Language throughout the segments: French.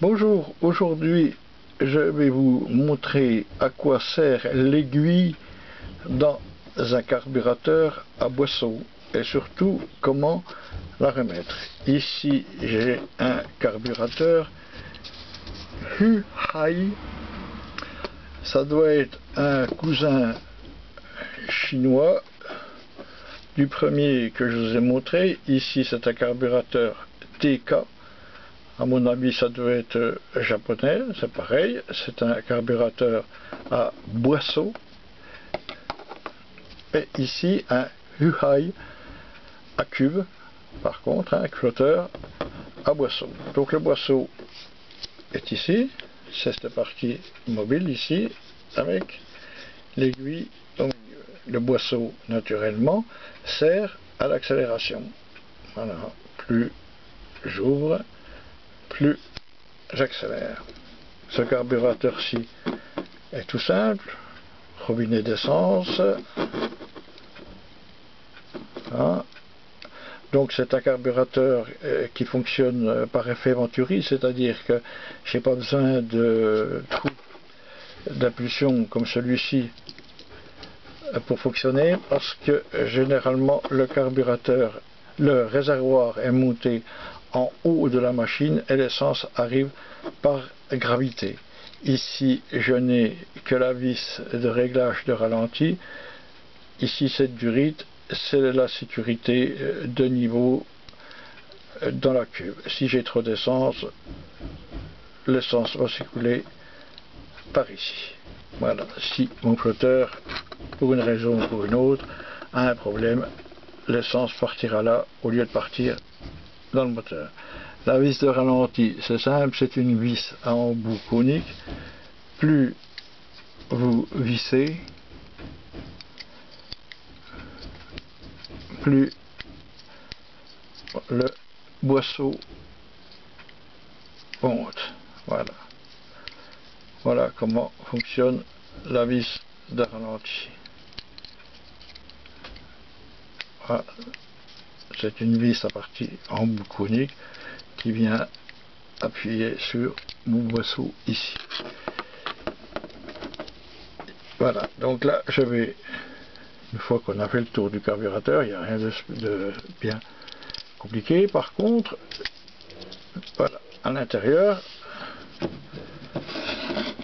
Bonjour, aujourd'hui je vais vous montrer à quoi sert l'aiguille dans un carburateur à boisseau et surtout comment la remettre. Ici j'ai un carburateur Huhai, ça doit être un cousin chinois du premier que je vous ai montré. Ici c'est un carburateur TK. À mon avis, ça doit être japonais, c'est pareil. C'est un carburateur à boisseau. Et ici, un Huhai à cube, par contre, un flotteur à boisseau. Donc le boisseau est ici, c'est cette partie mobile ici, avec l'aiguille au milieu. Le boisseau, naturellement, sert à l'accélération. Voilà, plus j'ouvre, plus j'accélère. Ce carburateur-ci est tout simple, robinet d'essence. Hein. Donc c'est un carburateur qui fonctionne par effet Venturi, c'est-à-dire que je n'ai pas besoin de trou d'impulsion comme celui-ci pour fonctionner, parce que généralement le carburateur, le réservoir est monté en haut de la machine et l'essence arrive par gravité. Ici je n'ai que la vis de réglage de ralenti. Ici cette durite, c'est la sécurité de niveau dans la cuve. Si j'ai trop d'essence, l'essence va s'écouler par ici. Voilà, si mon flotteur, pour une raison ou pour une autre, a un problème, l'essence partira là au lieu de partir dans le moteur. La vis de ralenti, c'est simple, c'est une vis à embout conique. Plus vous vissez, plus le boisseau monte. Voilà. Voilà comment fonctionne la vis de ralenti. Voilà. C'est une vis à partie en bout conique qui vient appuyer sur mon boisseau ici. Voilà, donc là je vais, une fois qu'on a fait le tour du carburateur, il n'y a rien de bien compliqué. Par contre, voilà, à l'intérieur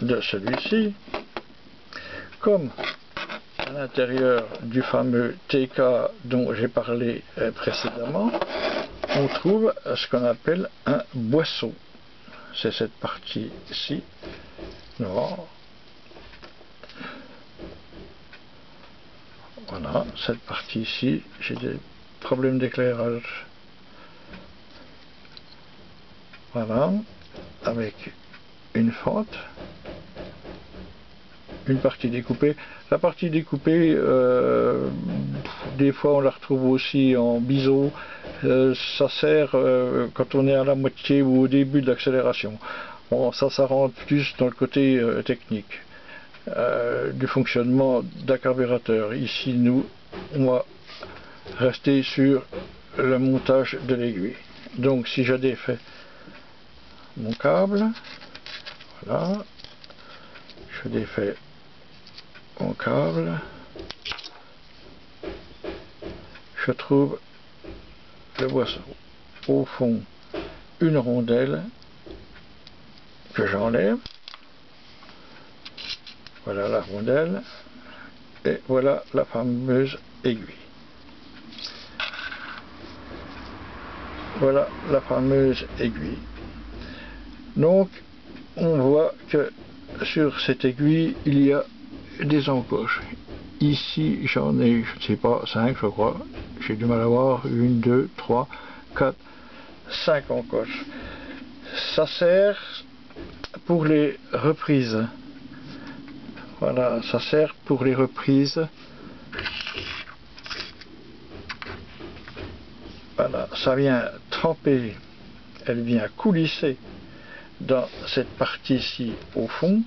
de celui-ci, comme à l'intérieur du fameux TK dont j'ai parlé précédemment, on trouve ce qu'on appelle un boisseau. C'est cette partie-ci. Non. Voilà, cette partie-ci, j'ai des problèmes d'éclairage. Voilà, avec une fente, une partie découpée. La partie découpée, des fois on la retrouve aussi en biseau. Ça sert quand on est à la moitié ou au début de l'accélération. Bon, ça rentre plus dans le côté technique du fonctionnement d'un carburateur. Ici, nous, on va rester sur le montage de l'aiguille. Donc, si je défais mon câble, voilà, je défais mon câble, je trouve le boisseau. Au fond, une rondelle que j'enlève. Voilà la rondelle. Et voilà la fameuse aiguille. Voilà la fameuse aiguille. Donc, on voit que sur cette aiguille, il y a des encoches. Ici, j'en ai, je ne sais pas, 5 je crois. J'ai du mal à voir. 1, 2, 3, 4, 5 encoches. Ça sert pour les reprises. Voilà, ça sert pour les reprises. Voilà, ça vient tremper, elle vient coulisser dans cette partie-ci au fond.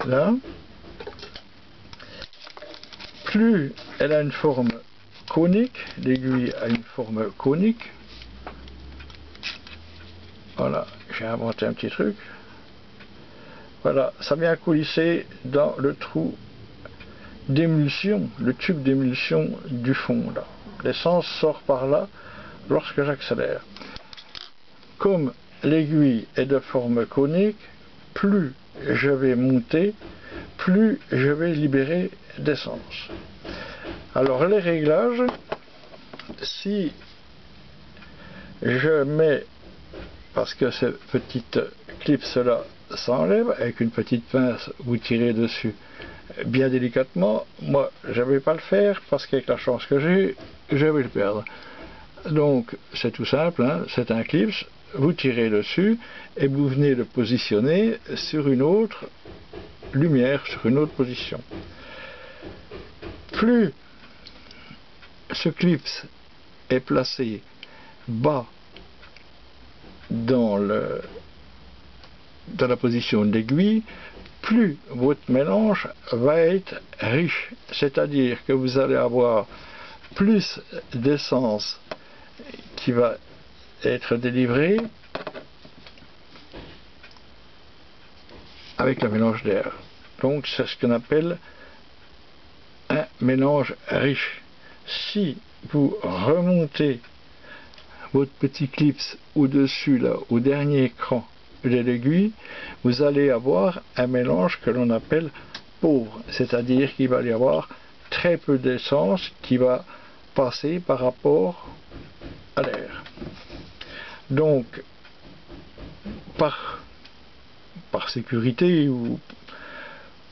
Là. Plus elle a une forme conique, l'aiguille a une forme conique. Voilà, j'ai inventé un petit truc. Voilà, ça vient coulisser dans le trou d'émulsion, le tube d'émulsion du fond là. L'essence sort par là lorsque j'accélère. Comme l'aiguille est de forme conique, plus je vais monter, plus je vais libérer d'essence. Alors les réglages, si je mets, parce que ces petites clips là s'enlèvent, avec une petite pince vous tirez dessus bien délicatement, moi je ne vais pas le faire parce qu'avec la chance que j'ai, je vais le perdre. Donc c'est tout simple, hein, c'est un clip, vous tirez dessus et vous venez le positionner sur une autre lumière, sur une autre position. Plus ce clip est placé bas dans la position de l'aiguille, plus votre mélange va être riche, c'est-à-dire que vous allez avoir plus d'essence qui va être délivrée avec le mélange d'air. Donc c'est ce qu'on appelle un mélange riche. Si vous remontez votre petit clip au-dessus, là, au dernier cran de l'aiguille, vous allez avoir un mélange que l'on appelle pauvre, c'est-à-dire qu'il va y avoir très peu d'essence qui va passer par rapport à l'air. Donc, par sécurité ou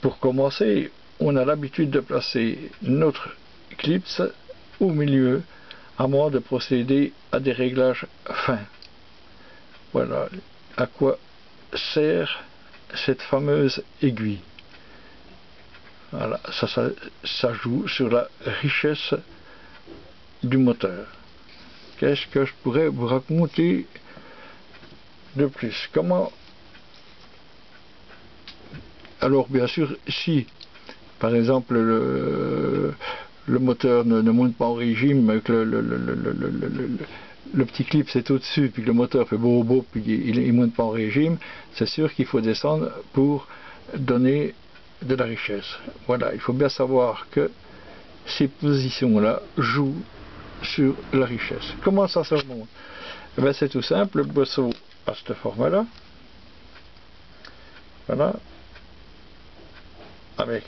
pour commencer, on a l'habitude de placer notre clip au milieu, à moins de procéder à des réglages fins. Voilà à quoi sert cette fameuse aiguille. Voilà, ça joue sur la richesse du moteur. Qu'est-ce que je pourrais vous raconter de plus? Comment? Alors bien sûr, si par exemple le moteur ne monte pas en régime, que le petit clip c'est au-dessus, puis que le moteur fait beau, puis il ne monte pas en régime, c'est sûr qu'il faut descendre pour donner de la richesse. Voilà, il faut bien savoir que ces positions-là jouent sur la richesse. Comment ça se remonte? Ben, c'est tout simple, le boisseau à cette forme-là. Voilà. Avec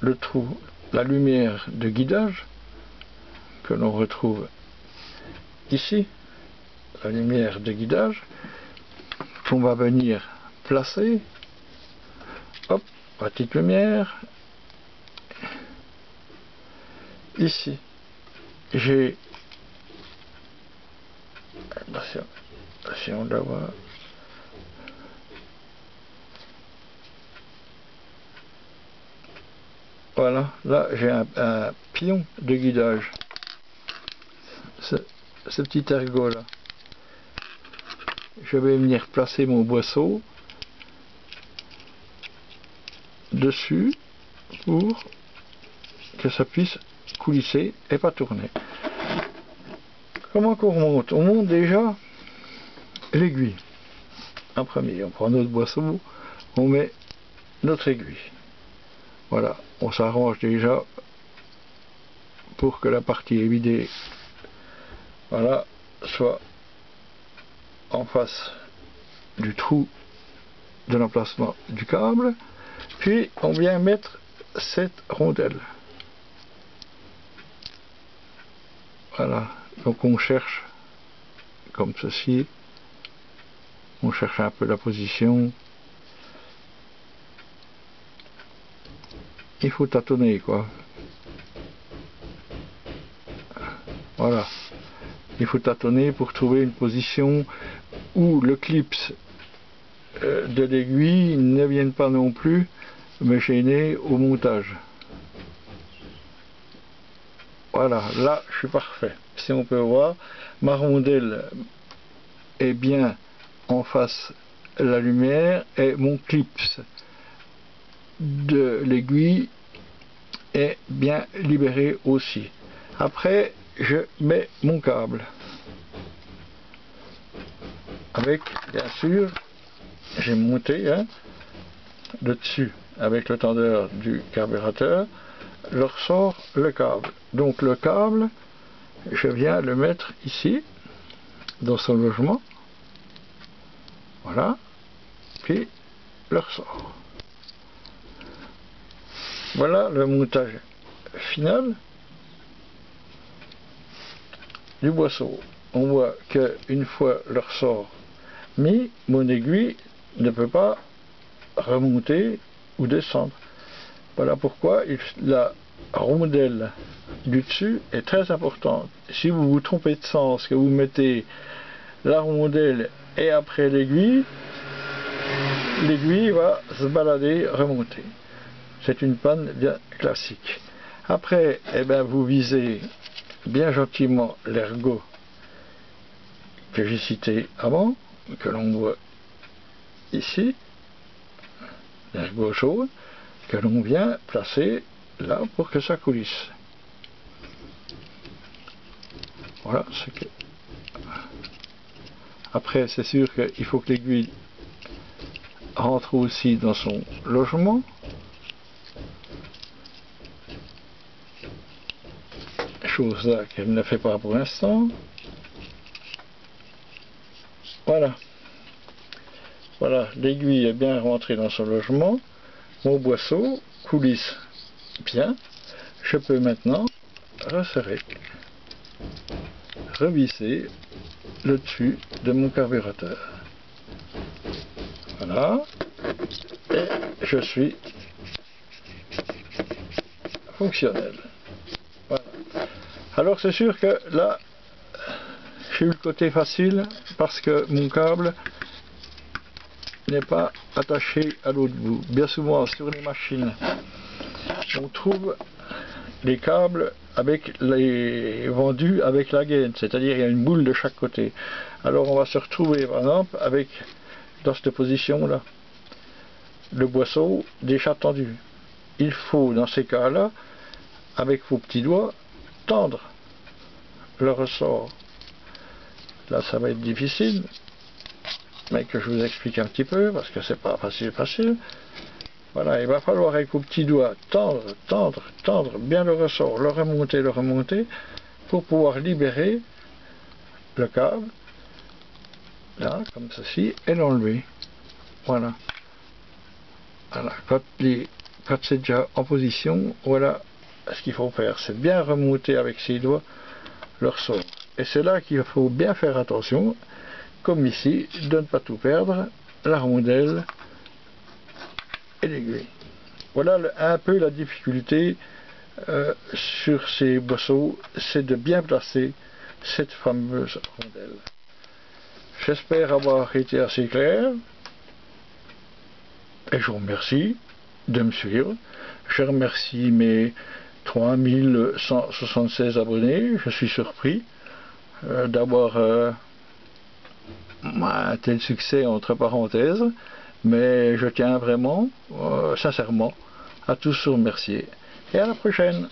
le trou, la lumière de guidage que l'on retrouve ici, la lumière de guidage qu'on va venir placer. Hop, petite lumière. Ici, j'ai, si on la voit, voilà, là j'ai un pion de guidage, ce petit ergot là. Je vais venir placer mon boisseau dessus pour que ça puisse coulisser et pas tourner. Comment qu'on remonte? On monte déjà l'aiguille. En premier, on prend notre boisseau, on met notre aiguille. Voilà, on s'arrange déjà pour que la partie évidée, voilà, soit en face du trou de l'emplacement du câble. Puis on vient mettre cette rondelle. Voilà, donc on cherche comme ceci, on cherche un peu la position. Il faut tâtonner quoi. Voilà, il faut tâtonner pour trouver une position où le clip de l'aiguille ne vienne pas non plus me gêner au montage. Voilà, là je suis parfait. Si on peut voir, ma rondelle est bien en face de la lumière et mon clip de l'aiguille est bien libéré aussi. Après, je mets mon câble. avec, bien sûr, j'ai monté le dessus avec le tendeur du carburateur, je ressors le câble. Donc le câble, je viens le mettre ici, dans son logement, voilà, puis le ressort. Voilà le montage final du boisseau. On voit qu'une fois le ressort mis, mon aiguille ne peut pas remonter ou descendre. Voilà pourquoi la rondelle du dessus est très importante. Si vous vous trompez de sens, que vous mettez la rondelle et après l'aiguille, l'aiguille va se balader, remonter. C'est une panne bien classique. Après, eh bien, vous visez bien gentiment l'ergot que j'ai cité avant, que l'on voit ici, l'ergot jaune, que l'on vient placer là pour que ça coulisse. Voilà ce que... Après, c'est sûr qu'il faut que l'aiguille rentre aussi dans son logement. Chose là qu'elle ne fait pas pour l'instant. Voilà. Voilà, l'aiguille est bien rentrée dans son logement. Mon boisseau coulisse bien. Je peux maintenant resserrer, revisser le dessus de mon carburateur. Voilà. Et je suis fonctionnel. Voilà. Alors c'est sûr que là, j'ai eu le côté facile parce que mon câble n'est pas attaché à l'autre bout. Bien souvent sur les machines, on trouve les câbles avec les vendus avec la gaine, c'est-à-dire il y a une boule de chaque côté. Alors on va se retrouver par exemple avec, dans cette position là, le boisseau déjà tendu. Il faut dans ces cas-là, avec vos petits doigts, tendre le ressort. Là ça va être difficile, mais que je vous explique un petit peu parce que c'est pas facile. Voilà, il va falloir avec vos petits doigts tendre bien le ressort, le remonter pour pouvoir libérer le câble là comme ceci et l'enlever. Voilà. Voilà, quand c'est déjà en position, voilà ce qu'il faut faire, c'est bien remonter avec ses doigts le ressort. Et c'est là qu'il faut bien faire attention, comme ici, de ne pas tout perdre, la rondelle et l'aiguille. Voilà un peu la difficulté sur ces boisseaux, c'est de bien placer cette fameuse rondelle. J'espère avoir été assez clair. Et je vous remercie de me suivre. Je remercie mes 3176 abonnés. Je suis surpris d'avoir un tel succès entre parenthèses. Mais je tiens vraiment, sincèrement, à tous vous remercier. Et à la prochaine.